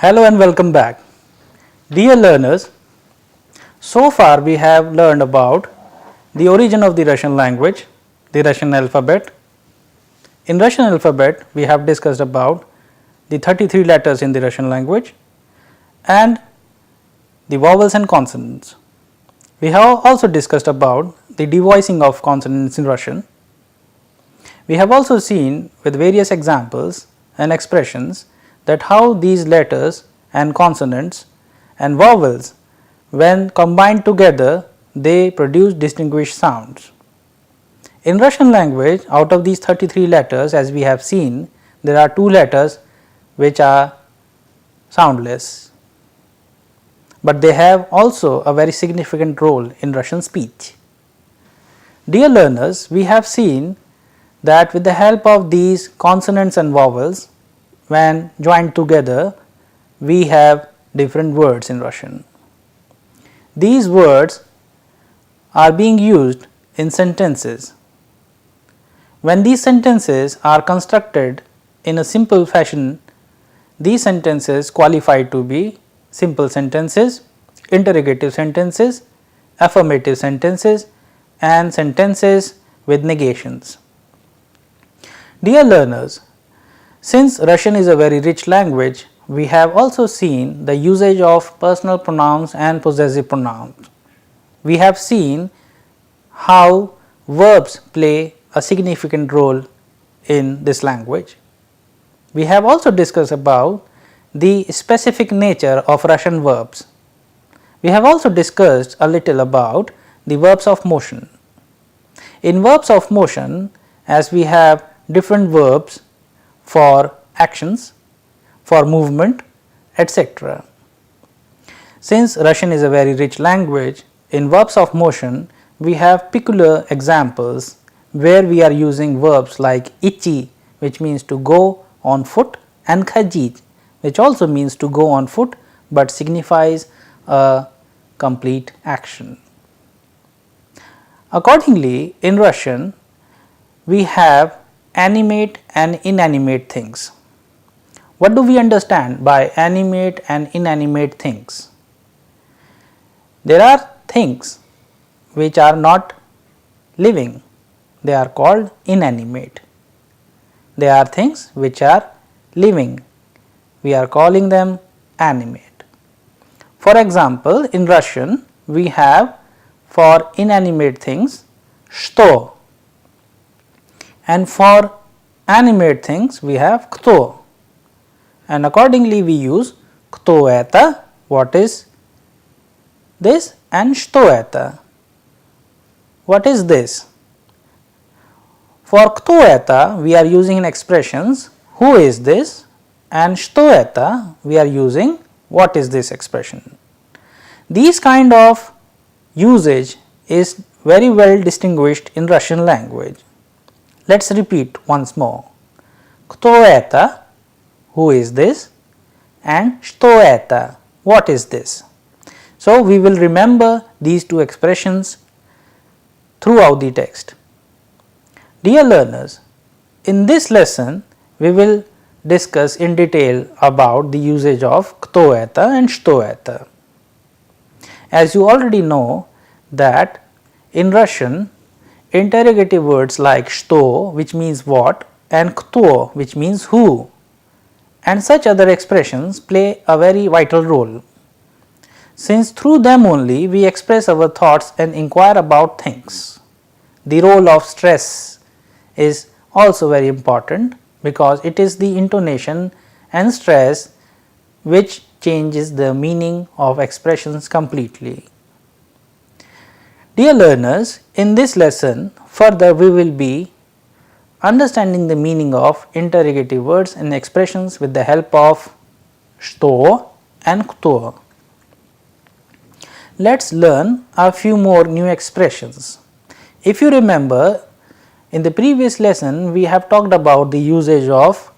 Hello and welcome back. Dear learners, so far we have learned about the origin of the Russian language, the Russian alphabet. In Russian alphabet, we have discussed about the 33 letters in the Russian language and the vowels and consonants. We have also discussed about the devoicing of consonants in Russian. We have also seen with various examples and expressions that how these letters and consonants and vowels, when combined together, they produce distinguished sounds. In Russian language, out of these 33 letters, as we have seen, there are 2 letters which are soundless, but they have also a very significant role in Russian speech. Dear learners, we have seen that with the help of these consonants and vowels, when joined together, we have different words in Russian. These words are being used in sentences. When these sentences are constructed in a simple fashion, these sentences qualify to be simple sentences, interrogative sentences, affirmative sentences and sentences with negations. Dear learners, since Russian is a very rich language, we have also seen the usage of personal pronouns and possessive pronouns. We have seen how verbs play a significant role in this language. We have also discussed about the specific nature of Russian verbs. We have also discussed a little about the verbs of motion. In verbs of motion, as we have different verbs for actions, for movement, etc. Since Russian is a very rich language, in verbs of motion we have peculiar examples where we are using verbs like idти, which means to go on foot, and ходить, which also means to go on foot but signifies a complete action. Accordingly, in Russian we have animate and inanimate things. What do we understand by animate and inanimate things? There are things which are not living, they are called inanimate. There are things which are living, we are calling them animate. For example, in Russian we have for inanimate things что, and for animate things we have кто, and accordingly we use кто это, what is this, and что это, what is this. For кто это we are using expressions who is this, and что это we are using what is this expression. These kind of usage is very well distinguished in Russian language. Let us repeat once more. Кто это, who is this, and что это, what is this. So, we will remember these 2 expressions throughout the text. Dear learners, in this lesson we will discuss in detail about the usage of кто это and что это. As you already know that in Russian, interrogative words like что, which means what, and кто, which means who, and such other expressions play a very vital role, since through them only we express our thoughts and inquire about things. The role of stress is also very important because it is the intonation and stress which changes the meaning of expressions completely. Dear learners, in this lesson further we will be understanding the meaning of interrogative words and expressions with the help of что and кто. Let us learn a few more new expressions. If you remember, in the previous lesson we have talked about the usage of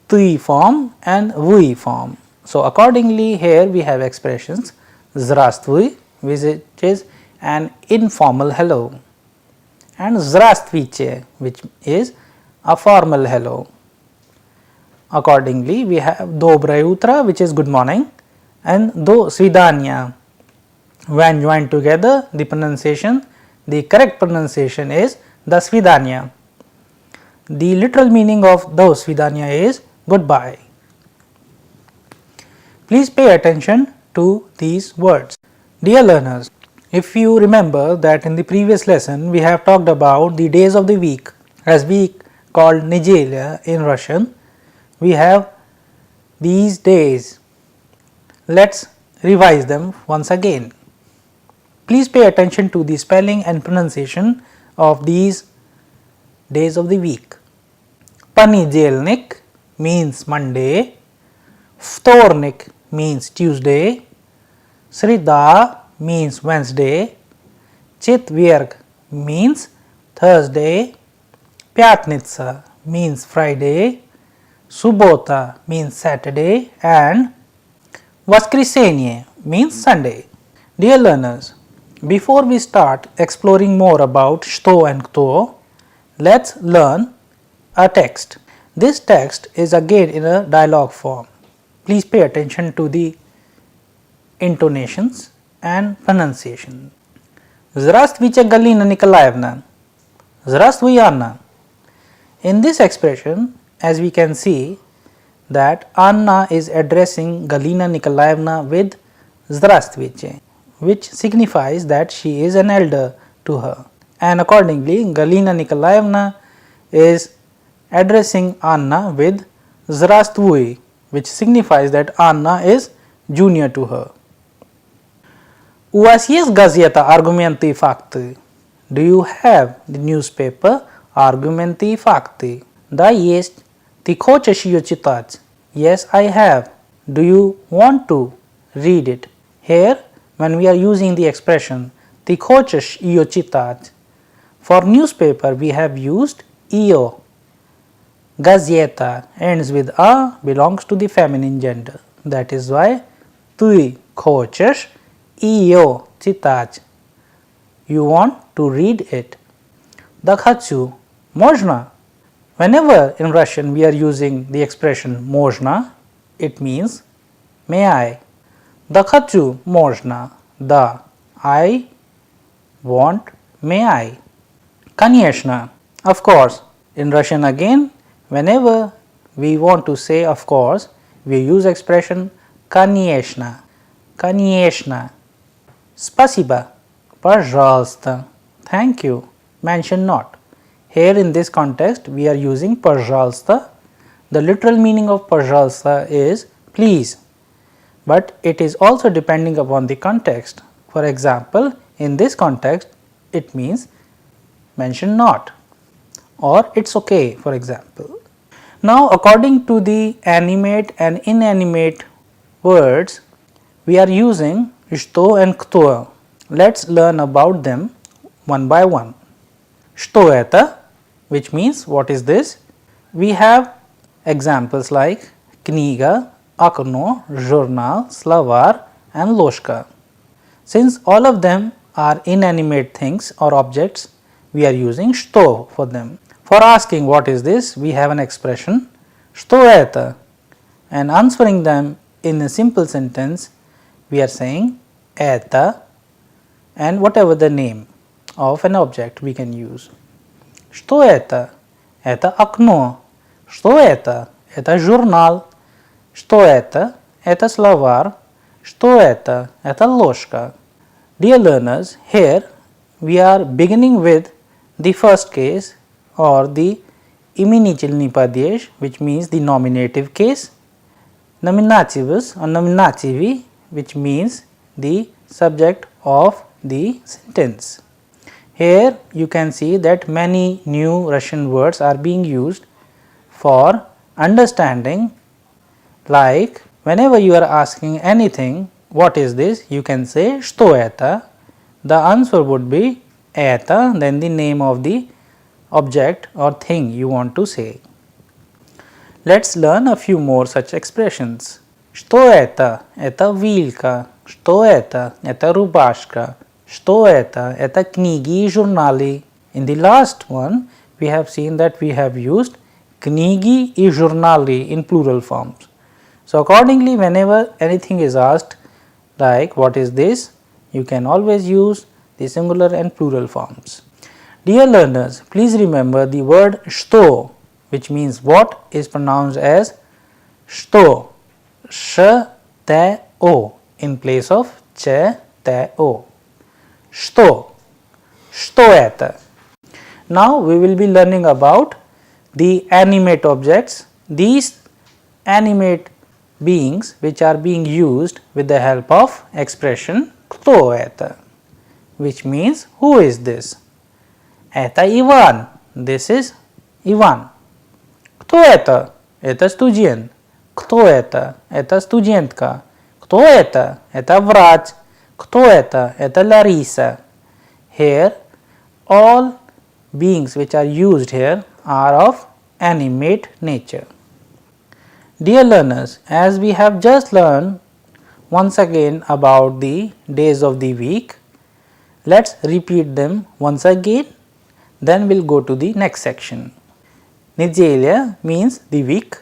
ты form and вы form. So, accordingly here we have expressions здравствуй, which is an informal hello, and здравствуйте, which is a formal hello. Accordingly, we have Dobrое утро, which is good morning, and Do Svidanya. When joined together, the correct pronunciation is Do Svidanya. The literal meaning of Do Svidanya is goodbye. Please pay attention to these words. Dear learners, if you remember that in the previous lesson we have talked about the days of the week, as we called Nedelia in Russian, we have these days. Let's revise them once again. Please pay attention to the spelling and pronunciation of these days of the week. Понедельник means Monday, Вторник means Tuesday, Sreda means Wednesday, Четверг means Thursday, Пятница means Friday, Subota means Saturday, and Воскресенье means Sunday. Dear learners, before we start exploring more about что and кто, let's learn a text. This text is again in a dialogue form. Please pay attention to the intonations and pronunciation. Здравствуйте, Галина Николаевна. Здравствуй, Anna. In this expression, as we can see that Anna is addressing Galina Nikolaevna with Здравствуйте, which signifies that she is an elder to her, and accordingly Galina Nikolaevna is addressing Anna with Здравствуй, which signifies that Anna is junior to her. У вас есть газета «Аргументы и факты»? Do you have the newspaper «Аргументы и факты»? Да, есть. Ты хочешь ее читать? Yes, I have. Do you want to read it? Here, when we are using the expression ты хочешь ее читать, for newspaper we have used ее. Газета ends with a, belongs to the feminine gender. That is why ты хочешь ее читать. You want to read it. Да хочу. Можно? Whenever in Russian we are using the expression можно, it means may I. Да хочу, можно. Да, I want, may I. Конечно, of course. In Russian again, whenever we want to say of course, we use expression конечно. Конечно. Спасибо. Пожалуйста. Thank you. Mention not. Here in this context we are using пожалуйста. The literal meaning of пожалуйста is please, but it is also depending upon the context. For example, in this context it means mention not, or it's okay, for example. Now according to the animate and inanimate words, we are using что and кто. Let's learn about them one by one. Что это, which means what is this? We have examples like книга, окно, журнал, словарь, and ложка. Since all of them are inanimate things or objects, we are using что for them. For asking what is this, we have an expression что это, and answering them in a simple sentence, we are saying это, and whatever the name of an object we can use. Что это? Это окно. Что это? Это журнал. Что это? Это словарь. Что это? Это ложка. Dear learners, here we are beginning with the first case or the именительный падеж, which means the nominative case, nominativus or nominativi, which means the subject of the sentence. Here you can see that many new Russian words are being used for understanding, like whenever you are asking anything, what is this, you can say что это. The answer would be это, then the name of the object or thing you want to say. Let's learn a few more such expressions. Что это? Это вилка. Что это? Это рубашка. Что это? Это книги и журналы. In the last one, we have seen that we have used Knigy и журнали in plural forms. So, accordingly, whenever anything is asked like what is this, you can always use the singular and plural forms. Dear learners, please remember the word что, which means what, is pronounced as что, sh, te, o in place of che, te, o. Что это? Now we will be learning about the animate objects. These animate beings which are being used with the help of expression кто это, which means who is this? Это Иван, this is Иван. Кто это? Это студент. Кто это? Это студентка. Кто это? Это врач. Кто это? Это Larissa. Here all beings which are used here are of animate nature. Dear learners, as we have just learned once again about the days of the week, let us repeat them once again, then we will go to the next section. Неделя means the week.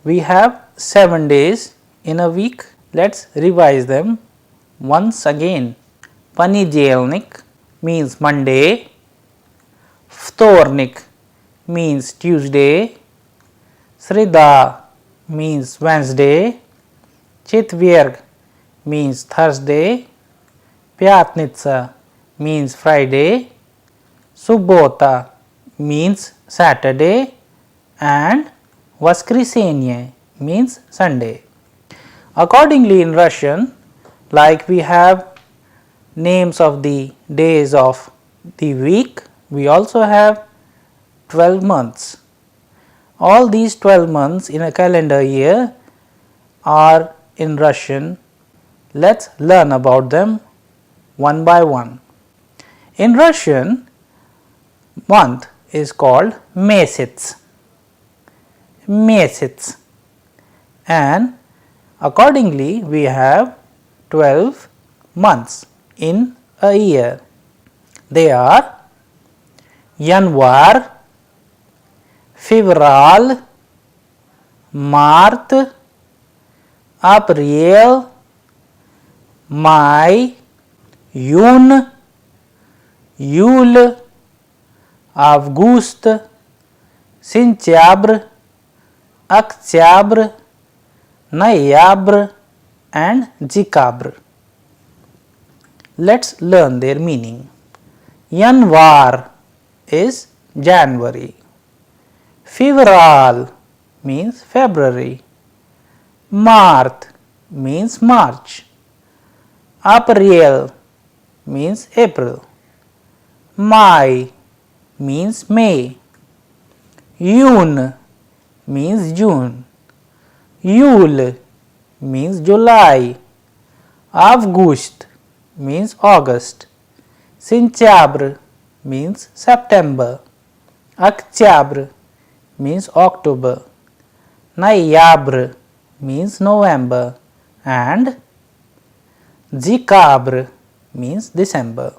We have 7 days in a week. Let us revise them once again. Понедельник means Monday. Вторник means Tuesday. Среда means Wednesday. Четверг means Thursday. Пятница means Friday. Суббота means Saturday, and воскресенье means Sunday. Accordingly, in Russian, like we have names of the days of the week, we also have 12 months. All these 12 months in a calendar year are in Russian. Let us learn about them one by one. In Russian, month is called месяц, and accordingly we have 12 months in a year. They are январь, февраль, март, апрель, май, июнь, июль, август, сентябрь, октябрь, ноябрь and декабрь. Let us learn their meaning. Yanvar is January. Fevral means February. Mart means March. April means April. Mai means May. June means June. Yule means July. August means August. Сентябрь means September. Октябрь means October. Ноябрь means November, and Декабрь means December.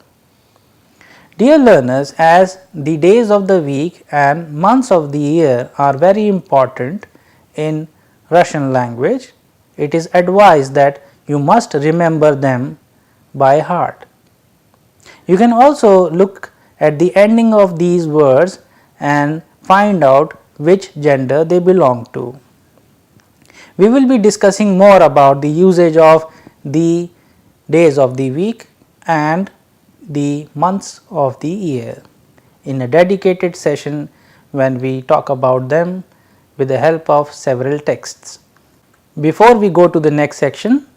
Dear learners, as the days of the week and months of the year are very important in Russian language, it is advised that you must remember them by heart. You can also look at the ending of these words and find out which gender they belong to. We will be discussing more about the usage of the days of the week and the months of the year in a dedicated session when we talk about them with the help of several texts. Before we go to the next section,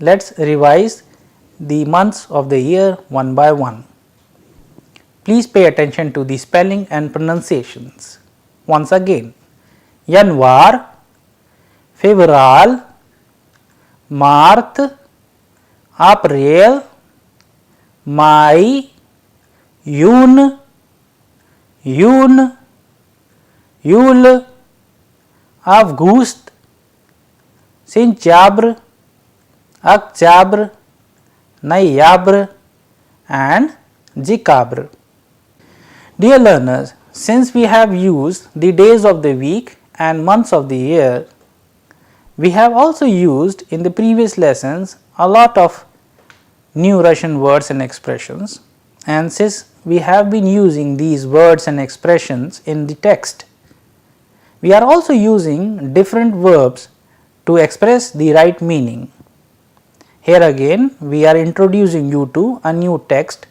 let us revise the months of the year one by one. Please pay attention to the spelling and pronunciations. Once again, Yanvar, Fevral, Mart, April, Mai, June, Yule, August, Сентябрь, October, Ноябрь and Декабрь. Dear learners, since we have used the days of the week and months of the year, we have also used in the previous lessons a lot of new Russian words and expressions, and since we have been using these words and expressions in the text, we are also using different verbs to express the right meaning. Here again we are introducing you to a new text.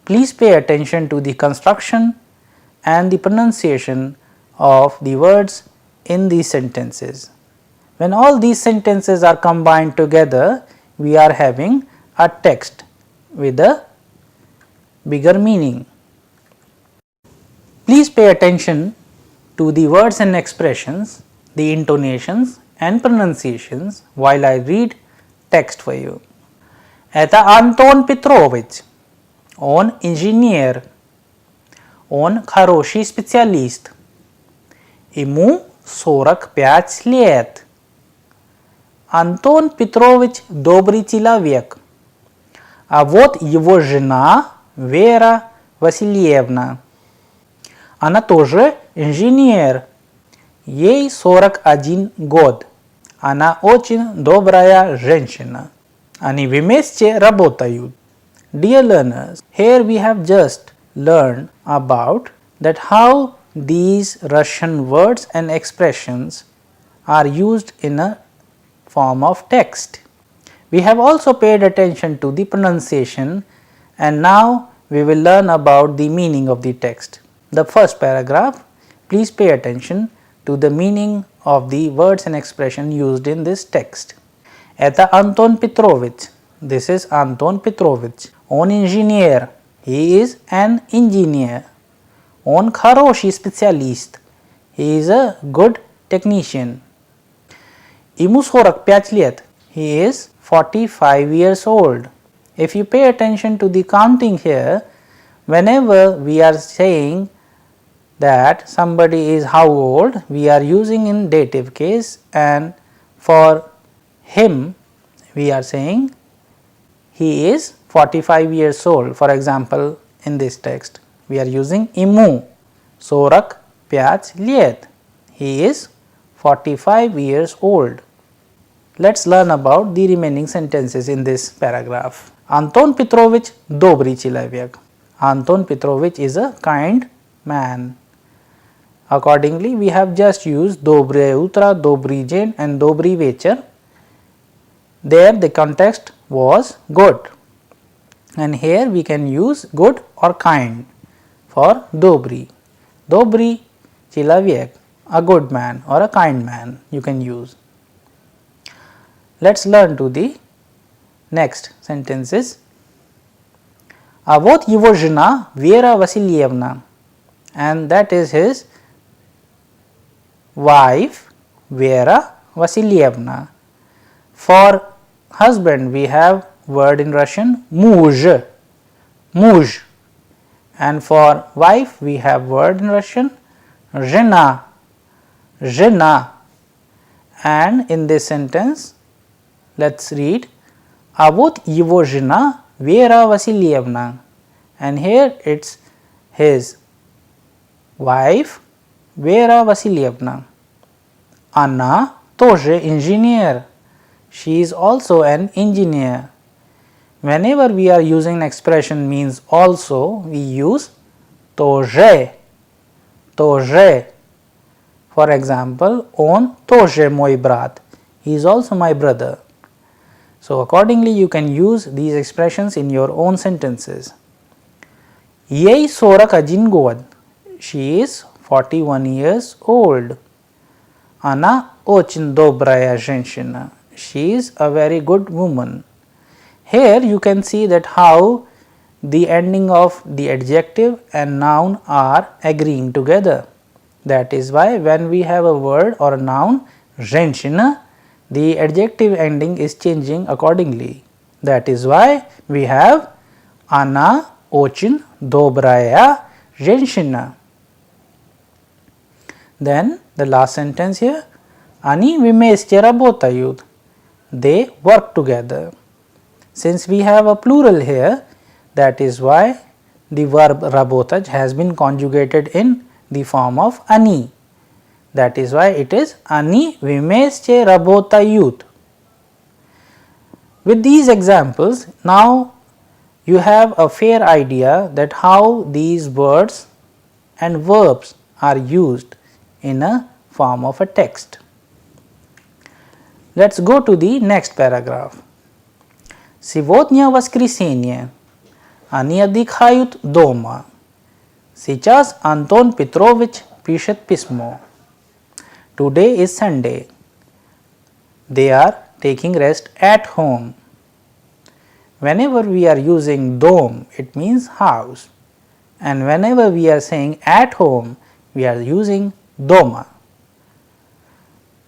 Please pay attention to the construction and the pronunciation of the words in these sentences. When all these sentences are combined together, we are having a text with a bigger meaning. Please pay attention to the words and expressions, the intonations and pronunciations while I read text for you. Это Антон Петрович, он инженер, он хороший специалист, ему 45 лет. Антон Петрович добрый человек, а вот его жена Вера Васильевна. Она тоже инженер, ей 41 год, она очень добрая женщина. Они вместе работают. Dear learners, here we have just learned about that how these Russian words and expressions are used in a form of text. We have also paid attention to the pronunciation, and now we will learn about the meaning of the text. The first paragraph, please pay attention to the meaning of the words and expression used in this text. Это Антон Петрович, this is Anton Petrovich. Он инженер, he is an engineer. Он хороший специалист, he is a good technician. Ему 45 лет, he is 45 years old. If you pay attention to the counting here, whenever we are saying that somebody is how old, we are using in dative case, and for him we are saying he is 45 years old. For example, in this text we are using ему 45 лет, he is 45 years old. Let us learn about the remaining sentences in this paragraph. Anton Petrovich добрый человек. Anton Petrovich is a kind man. Accordingly, we have just used доброе утро, добрый день and добрый вечер. There the context was good, and here we can use good or kind for добрый. Добрый человек, a good man or a kind man you can use. Let us learn to the next sentences. А вот его жена Вера Васильевна, and that is his wife Vera Vasilievna. For husband we have word in Russian муж, муж, and for wife we have word in Russian жена, жена. And in this sentence let us read, а вот его жена Вера Васильевна, and here it is his wife Вера Васильевна. Она тоже инженер, she is also an engineer. Whenever we are using an expression means also, we use тоже, тоже. For example, он тоже мой брат, he is also my brother. So accordingly you can use these expressions in your own sentences. Ей 41 год, she is 41 years old. Она очень добрая женщина, she is a very good woman. Here you can see that how the ending of the adjective and noun are agreeing together. That is why when we have a word or a noun женщина, the adjective ending is changing accordingly. That is why we have она очень добрая женщина. Then the last sentence here, они вместе работают, they work together. Since we have a plural here, that is why the verb работать has been conjugated in the form of ani. That is why it is ani vimesche rabota youth. With these examples, now you have a fair idea that how these words and verbs are used in a form of a text. Let us go to the next paragraph. Сегодня воскресенье. Они отдыхают дома. Сейчас Антон Петрович пишет письмо. Today is Sunday. They are taking rest at home. Whenever we are using dom, it means house, and whenever we are saying at home, we are using дома.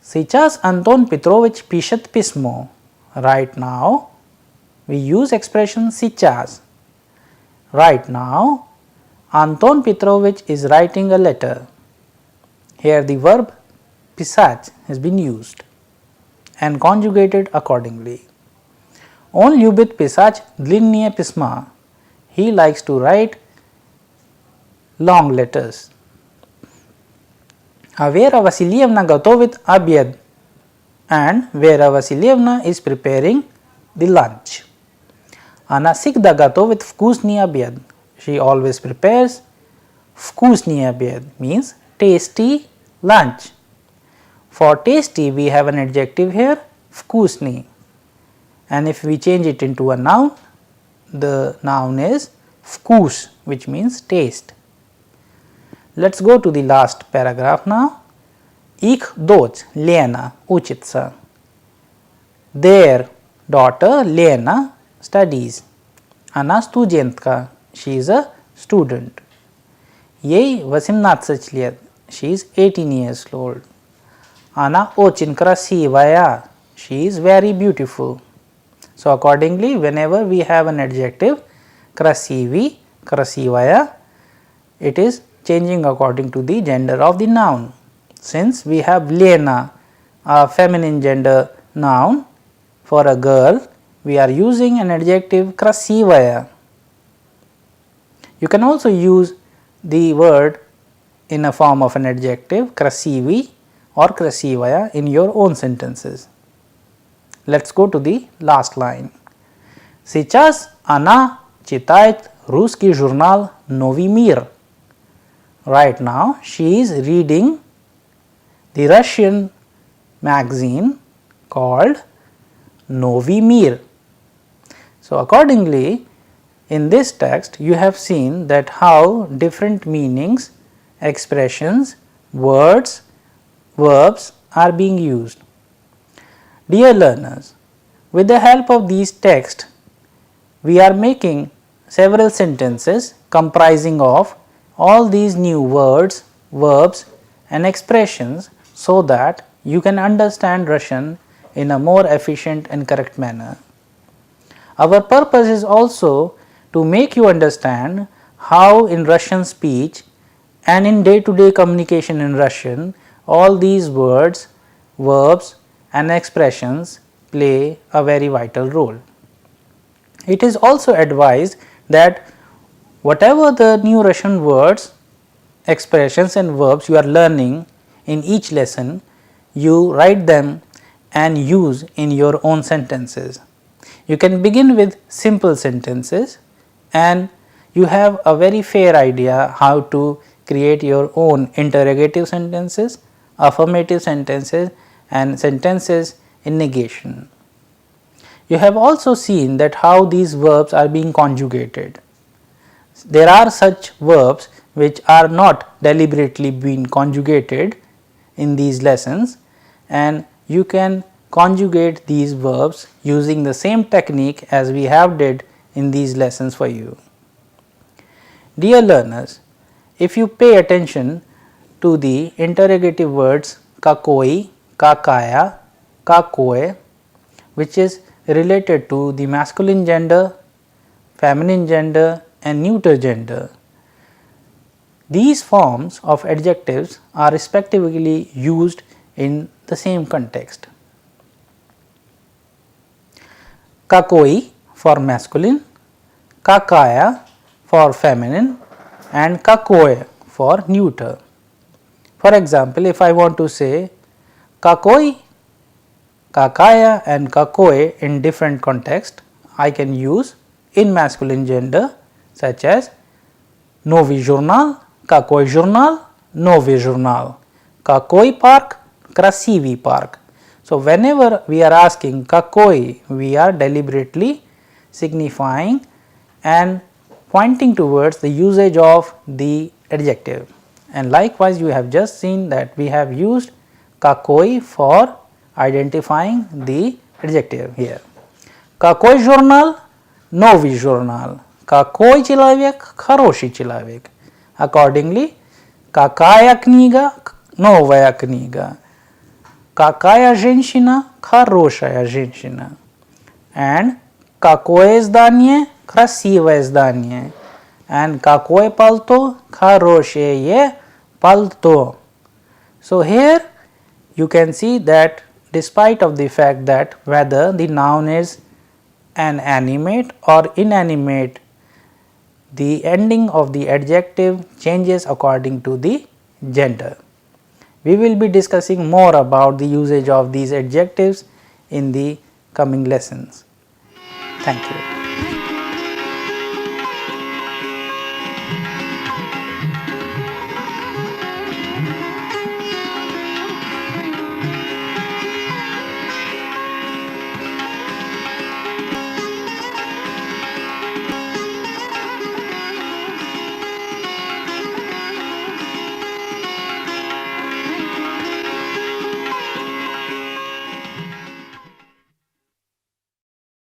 Сейчас Антон Петрович пишет письмо. Right now, we use expression сейчас. Right now, Anton Petrovich is writing a letter. Here the verb писать has been used and conjugated accordingly. Он любит писать длинные письма. He likes to write long letters. А Вера Васильевна готовит обед, and Vera Vasilievna is preparing the lunch. Она всегда готовит вкусный обед. She always prepares вкусный обед, means tasty lunch. For tasty we have an adjective here, вкусный, and if we change it into a noun, the noun is вкус, which means taste. Let us go to the last paragraph now. Их дочь Лена учится. Their daughter Lena studies. Она студентка. She is a student. Ей 18 лет. She is 18 years old. Она очень красивая. She is very beautiful. So accordingly, whenever we have an adjective красивый, красивая, it is changing according to the gender of the noun. Since we have Lena, a feminine gender noun for a girl, we are using an adjective красивая. You can also use the word in a form of an adjective красивый or красивая in your own sentences. Let us go to the last line. Сейчас она читает русский журнал Новый мир. Right now she is reading the Russian magazine called Novy Mir. So accordingly, in this text you have seen that how different meanings, expressions, words, verbs are being used. Dear learners, with the help of these texts, we are making several sentences comprising of all these new words, verbs and expressions so that you can understand Russian in a more efficient and correct manner. Our purpose is also to make you understand how in Russian speech and in day-to-day communication in Russian all these words, verbs and expressions play a very vital role. It is also advised that whatever the new Russian words, expressions and verbs you are learning in each lesson, you write them and use in your own sentences. You can begin with simple sentences and you have a very fair idea how to create your own interrogative sentences, affirmative sentences and sentences in negation. You have also seen that how these verbs are being conjugated. There are such verbs which are not deliberately being conjugated in these lessons, and you can conjugate these verbs using the same technique as we have did in these lessons for you. Dear learners, if you pay attention to the interrogative words kakoi, kakaya, kakoe, which is related to the masculine gender, feminine gender and neuter gender, these forms of adjectives are respectively used in the same context. Kakoi for masculine, kakaya for feminine and kakoe for neuter. For example, if I want to say kakoi, kakaya and kakoi in different context, I can use in masculine gender such as novi jornal, kakoi jornal, novi jornal, kakoi park, krasivi park. So, whenever we are asking kakoi, we are deliberately signifying and pointing towards the usage of the adjective, and likewise you have just seen that we have used kakoi for identifying the adjective here. Какой журнал? Новый журнал. Какой человек? Хороший человек. Accordingly, какая книга? Новая книга. Какая женщина? Хорошая женщина. And какое здание? Красивое здание. And какое пальто? Хорошее пальто. So here you can see that despite of the fact that whether the noun is an animate or inanimate, the ending of the adjective changes according to the gender. We will be discussing more about the usage of these adjectives in the coming lessons. Thank you.